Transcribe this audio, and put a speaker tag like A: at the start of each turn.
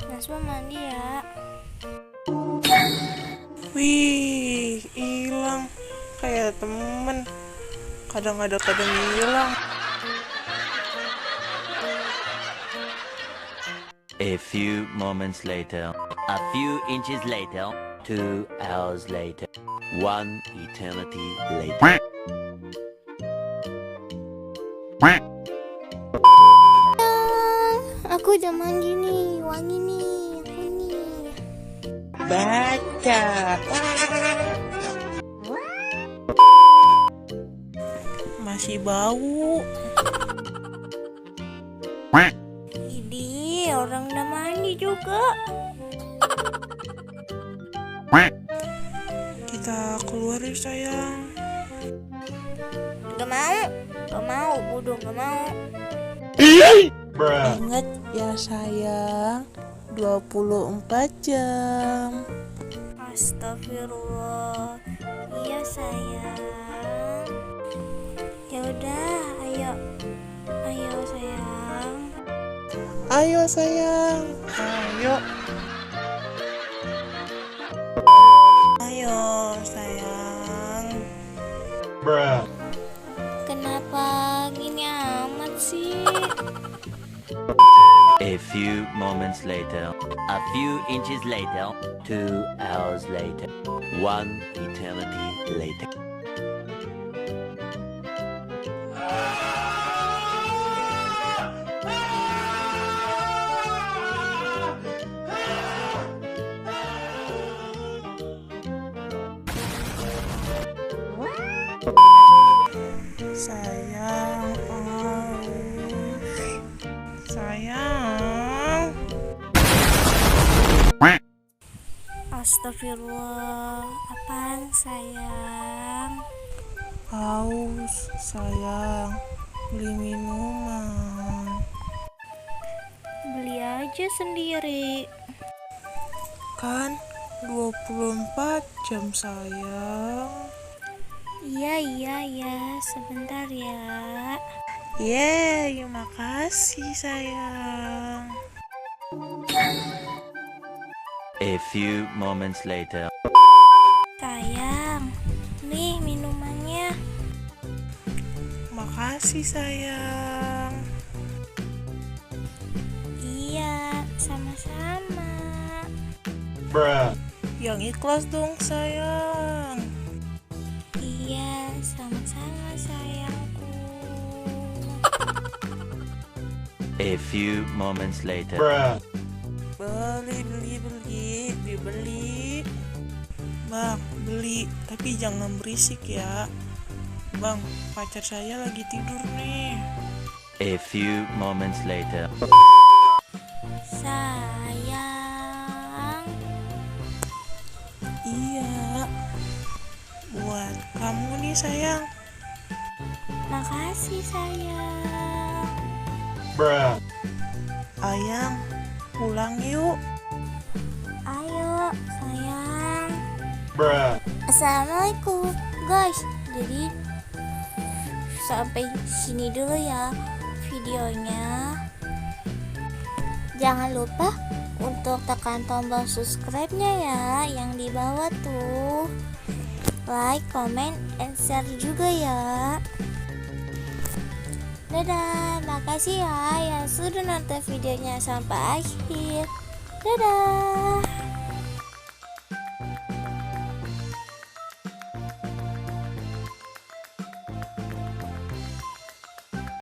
A: Naswa mandi ya.
B: Wih, hilang kayak temen. Kadang ada, kadang hilang.
C: A few moments later, a few inches later, 2 hours later, 1 eternity later.
A: Aku udah mandi nih, wangi nih, aku nih.
B: Baca. Masih bau.
A: Idi, orang udah mandi juga.
B: Kita keluar ya sayang.
A: Gak mau, bodoh, gak mau.
B: Ingat ya sayang, 24 jam.
A: Astagfirullah. Iya sayang. Ya udah, ayo sayang.
B: Ayo sayang, ayo. Ayo sayang.
A: Kenapa gini amat sih?
C: A few moments later, a few inches later, 2 hours later, 1 eternity later.
B: Sayang, sayang.
A: Astagfirullah. Apaan sayang?
B: Haus sayang, beli minuman.
A: Beli aja sendiri.
B: Kan 24 jam sayang.
A: Iya, sebentar ya.
B: Yeay, makasih sayang.
C: A few moments later.
A: Sayang, nih minumannya.
B: Makasih sayang.
A: Iya, sama-sama.
B: Yang ikhlas dong sayang.
A: Iya, sama-sama sayangku.
C: A few moments later.
B: Beli. Bang, beli, tapi jangan berisik ya. Bang, pacar saya lagi tidur nih.
C: A few moments later.
A: Sayang.
B: Iya, buat kamu nih sayang.
A: Makasih sayang.
B: Ayang, pulang yuk.
A: Ayo sayang. Assalamualaikum guys. Jadi sampai sini dulu ya videonya. Jangan lupa untuk tekan tombol subscribe-nya ya yang di bawah tuh. Like, comment, and share juga ya. Dadah, makasih ya yang sudah nonton videonya sampai akhir. Dadah.